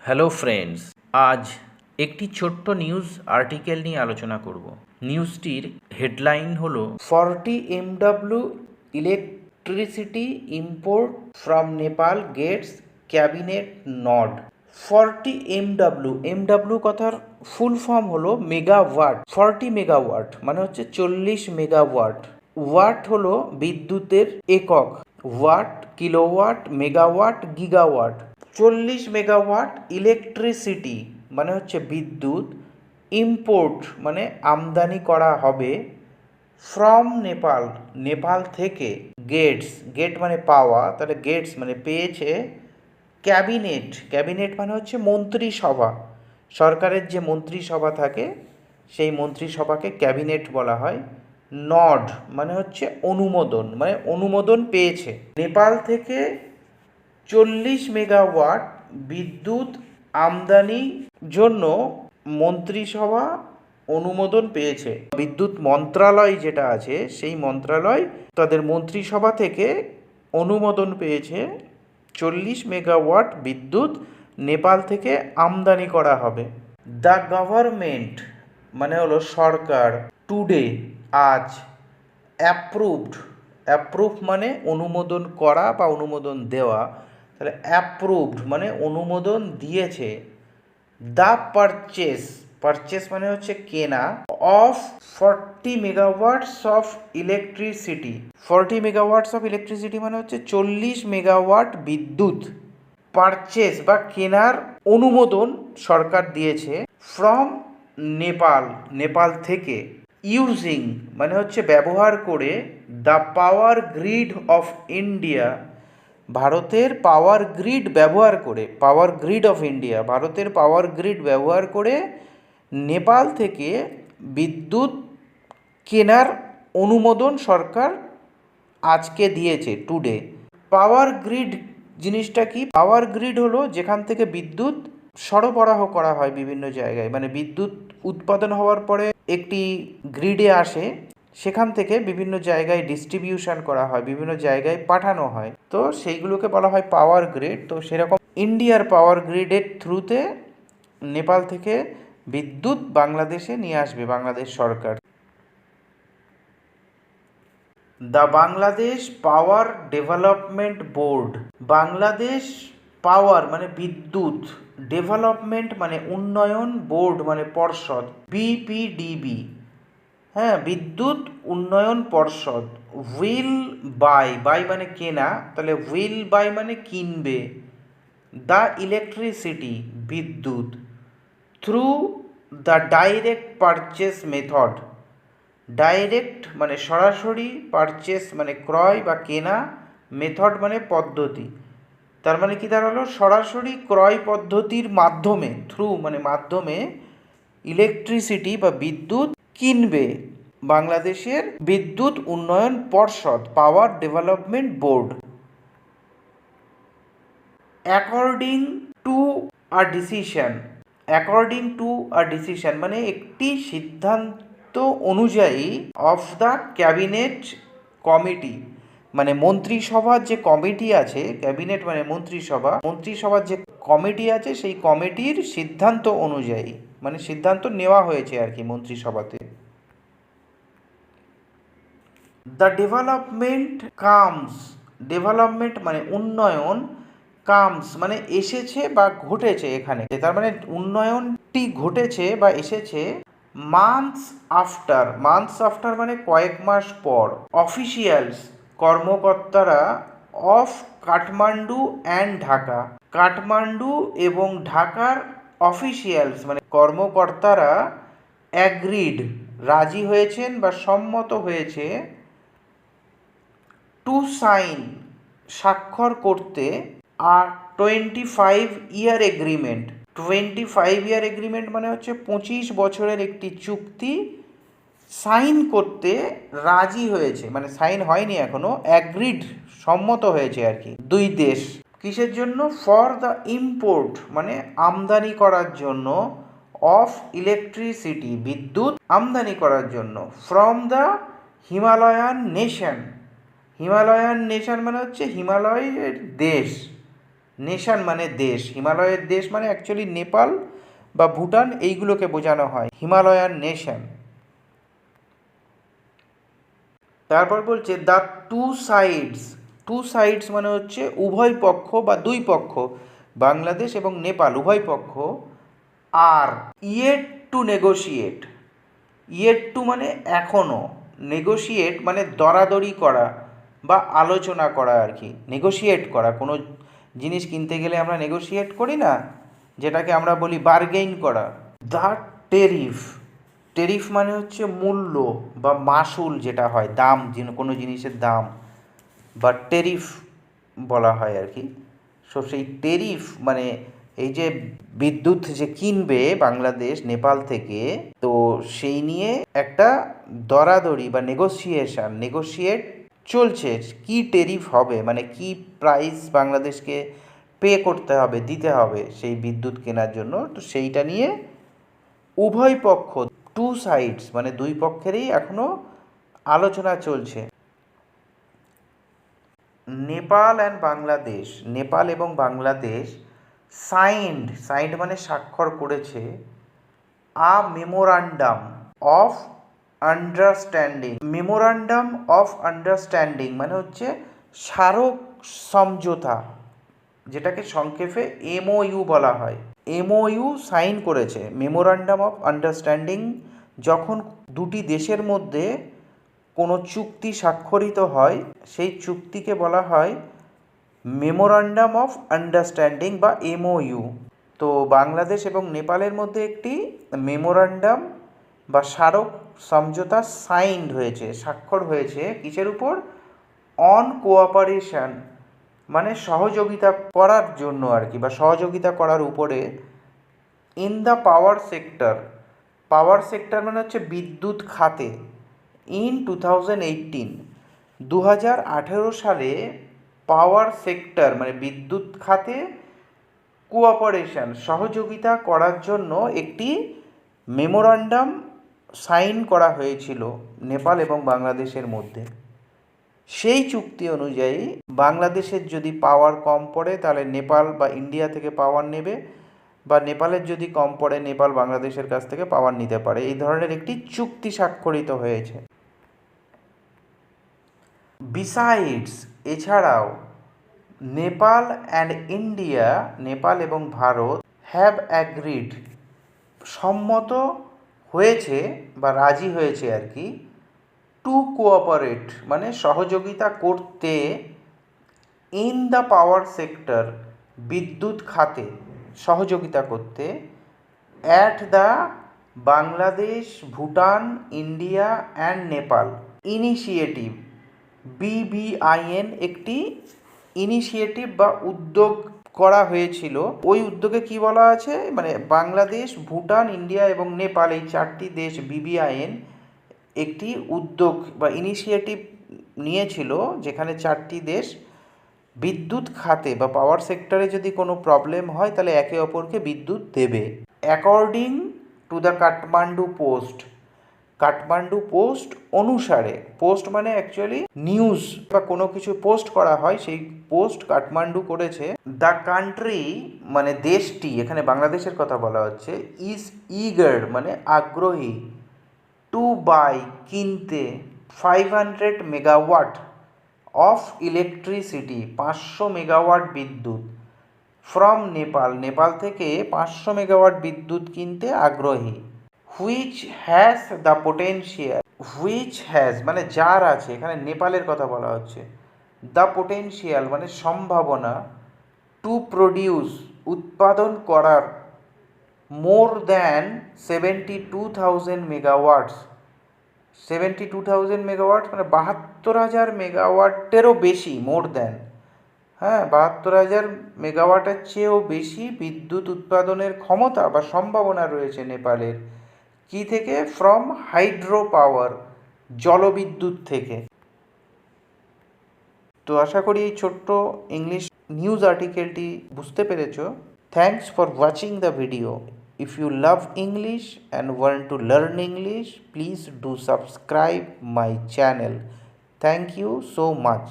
Hello friends, আজ একটি ছোট্ট নিউজ আর্টিকেল নিয়ে আলোচনা করব। নিউজটির হেডলাইন হলো 40 MW electricity import from Nepal gets cabinet nod. 40 MW কথার ফুল ফর্ম হলো মেগাওয়াট। 40 মেগাওয়াট মানে হচ্ছে 40 মেগাওয়াট। ওয়াট হলো বিদ্যুতের একক, watt kilowatt, megawatt, gigawatt. 40 megawatt electricity মানে হচ্ছে বিদ্যুৎ, ইম্পোর্ট মানে আমদানি করা হবে, ফ্রম নেপাল নেপাল থেকে, গেটস গেট মানে পাওয়া, তাহলে গেটস মানে পেয়েছে, ক্যাবিনেট ক্যাবিনেট মানে হচ্ছে মন্ত্রিসভা, সরকারের যে মন্ত্রিসভা থাকে সেই মন্ত্রিসভাকে ক্যাবিনেট বলা হয়। নড মানে হচ্ছে অনুমোদন, মানে অনুমোদন পেয়েছে নেপাল থেকে 40 মেগাওয়াট বিদ্যুৎ আমদানির জন্য মন্ত্রিসভা অনুমোদন পেয়েছে। বিদ্যুৎ মন্ত্রণালয় যেটা আছে সেই মন্ত্রণালয় তাদের মন্ত্রিসভা থেকে অনুমোদন পেয়েছে 40 মেগাওয়াট বিদ্যুৎ নেপাল থেকে আমদানি করা হবে। দ্য গভর্নমেন্ট মানে হলো সরকার, টুডে আজ, অ্যাপ্রুভড মানে অনুমোদন করা বা অনুমোদন দেওয়া, তাহলে অ্যাপ্রুভড মানে অনুমোদন দিয়েছে। দ্য পারচেস মানে হচ্ছে কেনা, of 40 megawatts of electricity. 40 megawatts of electricity মানে হচ্ছে 40 মেগাওয়াট বিদ্যুৎ পারচেস বা কেনার অনুমোদন সরকার দিয়েছে, ফ্রম নেপাল থেকে, ইউজিং মানে হচ্ছে ব্যবহার করে, the power grid of India ভারতের পাওয়ার গ্রিড ব্যবহার করে, পাওয়ার গ্রিড অফ ইন্ডিয়া ভারতের পাওয়ার গ্রিড ব্যবহার করে নেপাল থেকে বিদ্যুৎ কেনার অনুমোদন সরকার আজকে দিয়েছে, টুডে। পাওয়ার গ্রিড জিনিসটা কি? পাওয়ার গ্রিড হলো যেখান থেকে বিদ্যুৎ সরবরাহ করা হয় বিভিন্ন জায়গায়, মানে বিদ্যুৎ উৎপাদন হওয়ার পরে একটি গ্রিডে আসে, সেখান থেকে বিভিন্ন জায়গায় ডিস্ট্রিবিউশন করা হয়, বিভিন্ন জায়গায় পাঠানো হয়, তো সেইগুলোকে বলা হয় পাওয়ার গ্রিড। তো সেরকম ইন্ডিয়ার পাওয়ার গ্রিডের থ্রুতে নেপাল থেকে বিদ্যুৎ বাংলাদেশে নিয়ে আসবে বাংলাদেশ সরকার। The Bangladesh power development board. Bangladesh power মানে বিদ্যুৎ, ডেভেলপমেন্ট মানে উন্নয়ন, বোর্ড মানে পর্ষদ, বিপিডিবি, হ্যাঁ, বিদ্যুৎ উন্নয়ন পর্ষদ। উইল বাই মানে কেনা, তাহলে উইল বাই মানে কিনবে, দ্য ইলেকট্রিসিটি বিদ্যুৎ, through the direct purchase method. Direct মানে সরাসরি, পারচেস মানে ক্রয় বা কেনা, মেথড মানে পদ্ধতি। তার মানে কি দাঁড়ালো? সরাসরি ক্রয় পদ্ধতির মাধ্যমে, থ্রু মানে মাধ্যমে, ইলেকট্রিসিটি বা বিদ্যুৎ কিনবে বাংলাদেশের বিদ্যুৎ উন্নয়ন পর্ষদ, পাওয়ার development board. According to a decision, according to a decision মানে একটি সিদ্ধান্ত অনুযায়ী, অফ দ্য ক্যাবিনেট কমিটি মানে মন্ত্রিসভার যে কমিটি আছে, ক্যাবিনেট মানে মন্ত্রিসভা, মন্ত্রিসভার যে কমিটি আছে সেই কমিটির সিদ্ধান্ত অনুযায়ী, মানে সিদ্ধান্ত নেওয়া হয়েছে আর কি মন্ত্রিসভাতে। দ্য ডেভেলপমেন্ট কামস, ডেভেলপমেন্ট মানে উন্নয়ন, কামস মানে এসেছে বা ঘটেছে এখানে, তার মানে উন্নয়নটি ঘটেছে বা এসেছে মান্থস আফটার মানে কয়েক মাস পর, অফিসিয়ালস কর্মকর্তারা, অফ কাঠমান্ডু অ্যান্ড ঢাকা, কাঠমান্ডু এবং ঢাকার অফিসিয়ালস মানে কর্মকর্তারা, অ্যাগ্রিড রাজি হয়েছেন বা সম্মত হয়েছে, টু সাইন স্বাক্ষর করতে, আর 25 ইয়ার এগ্রিমেন্ট। 25 ইয়ার এগ্রিমেন্ট মানে হচ্ছে 25 বছরের একটি চুক্তি সাইন করতে রাজি হয়েছে, মানে সাইন হয়নি এখনো, অ্যাগ্রিড সম্মত হয়েছে আর কি দুই দেশ। কিসের জন্য? ফর দ্য ইম্পোর্ট মানে আমদানি করার জন্য, অফ ইলেকট্রিসিটি বিদ্যুৎ আমদানি করার জন্য, from the Himalayan nation, Himalayan nation মানে হচ্ছে হিমালয়ের দেশ, নেশন মানে দেশ, হিমালয়ের দেশ মানে অ্যাকচুয়ালি নেপাল বা ভুটান, এইগুলোকে বোঝানো হয় হিমালয়ান নেশন। তারপর বলছে the two sides, two sides মানে হচ্ছে উভয় পক্ষ বা দুই পক্ষ, বাংলাদেশ এবং নেপাল উভয় পক্ষ, আর yet two negotiate, yet two মানে এখনও, নেগোশিয়েট মানে দরাদরি করা বা আলোচনা করা আর কি, নেগোশিয়েট করা, কোনো জিনিস কিনতে গেলে আমরা নেগোশিয়েট করি না, যেটাকে আমরা বলি বার্গেইন করা। দ্য টেরিফ, টেরিফ মানে হচ্ছে মূল্য বা মাসুল, যেটা হয় দাম, কোনো জিনিসের দাম বা টেরিফ বলা হয় আর কি। সো সেই টেরিফ মানে এই যে বিদ্যুৎ যে কিনবে বাংলাদেশ নেপাল থেকে, তো সেই নিয়ে একটা দরাদরি বা নেগোশিয়েট চলছে, কি টেরিফ হবে, মানে কি প্রাইস বাংলাদেশকে পে করতে হবে, দিতে হবে সেই বিদ্যুৎ কেনার জন্য, তো সেইটা নিয়ে উভয় পক্ষ, টু সাইডস মানে দুই পক্ষেরই এখনো আলোচনা চলছে। নেপাল অ্যান্ড বাংলাদেশ, নেপাল এবং বাংলাদেশ সাইন্ড মানে স্বাক্ষর করেছে, a memorandum of understanding, memorandum of understanding মানে হচ্ছে স্মারক সমঝোতা, যেটাকে সংক্ষেপে এমওইউ বলা হয়। এমওইউ সাইন করেছে, মেমোরান্ডাম অফ আন্ডারস্ট্যান্ডিং, যখন দুটি দেশের মধ্যে কোনো চুক্তি স্বাক্ষরিত হয় সেই চুক্তিকে বলা হয় মেমোরান্ডাম অফ আন্ডারস্ট্যান্ডিং বা এমওইউ। তো বাংলাদেশ এবং নেপালের মধ্যে একটি মেমোরান্ডাম বা স্মারক সমঝোতা সাইন্ড হয়েছে, স্বাক্ষর হয়েছে, কিসের উপর? অন কোঅপারেশন মানে সহযোগিতা করার জন্য আর কি, বা সহযোগিতা করার উপরে, in the power sector, power sector মানে হচ্ছে বিদ্যুৎ খাতে, ইন 2018, 2018 সালে পাওয়ার সেক্টর মানে বিদ্যুৎ খাতে কোঅপারেশন সহযোগিতা করার জন্য একটি মেমোরান্ডাম সাইন করা হয়েছিল নেপাল এবং বাংলাদেশের মধ্যে। সেই চুক্তি অনুযায়ী বাংলাদেশের যদি পাওয়ার কম পড়ে তাহলে নেপাল বা ইন্ডিয়া থেকে পাওয়ার নেবে, বা নেপালের যদি কম পড়ে নেপাল বাংলাদেশের কাছ থেকে পাওয়ার নিতে পারে, এই ধরনের একটি চুক্তি স্বাক্ষরিত হয়েছে। বিসাইডস এছাড়াও নেপাল অ্যান্ড ইন্ডিয়া, নেপাল এবং ভারত, হ্যাভ অ্যাগ্রিড সম্মত হয়েছে বা রাজি হয়েছে আর কি, টু কোঅপারেট মানে সহযোগিতা করতে, ইন দ্য পাওয়ার সেক্টর বিদ্যুৎ খাতে সহযোগিতা করতে, at the Bangladesh, Bhutan, India and Nepal initiative, BBIN একটি ইনিশিয়েটিভ বা উদ্যোগ করা হয়েছিল। ওই উদ্যোগে কি বলা আছে, মানে বাংলাদেশ, ভুটান, ইন্ডিয়া এবং নেপাল এই চারটি দেশ বিবিআইএন একটি উদ্যোগ বা ইনিশিয়েটিভ নিয়েছিল, যেখানে চারটি দেশ বিদ্যুৎ খাতে বা পাওয়ার সেক্টরে যদি কোনো প্রবলেম হয় তাহলে একে অপরকে বিদ্যুৎ দেবে। According to the Kathmandu post, Kathmandu post অনুসারে, পোস্ট মানে অ্যাকচুয়ালি নিউজ বা কোনো কিছু পোস্ট করা হয়, সেই পোস্ট কাঠমান্ডু করেছে। দ্য কান্ট্রি মানে দেশটি, এখানে বাংলাদেশের কথা বলা হচ্ছে, ইজ ইগার মানে আগ্রহী, টু বাই কিনতে, 500 মেগাওয়াট অফ ইলেকট্রিসিটি 500 মেগাওয়াট বিদ্যুৎ, ফ্রম নেপাল নেপাল থেকে 500 মেগাওয়াট বিদ্যুৎ কিনতে আগ্রহী। Which has the potential, which has মানে যার আছে, এখানে নেপালের কথা বলা হচ্ছে, দ্য পোটেনশিয়াল মানে সম্ভাবনা, টু প্রডিউস উৎপাদন করার, মোর দ্যান 72,000 মেগাওয়াটস, 72,000 মেগাওয়াট মানে 72,000 মেগাওয়াটেরও বেশি, মোর দ্যান, হ্যাঁ 72,000 মেগাওয়াটের চেয়েও বেশি বিদ্যুৎ উৎপাদনের ক্ষমতা বা সম্ভাবনা রয়েছে নেপালের। কি থেকে? ফ্রম হাইড্রো পাওয়ার, জলবিদ্যুৎ থেকে। তো আশা করি এই ছোট্ট ইংলিশ নিউজ আর্টিকেলটি বুঝতে পেরেছো। Thanks for watching the video. If you love English and want to learn English, please do subscribe my channel. Thank you so much.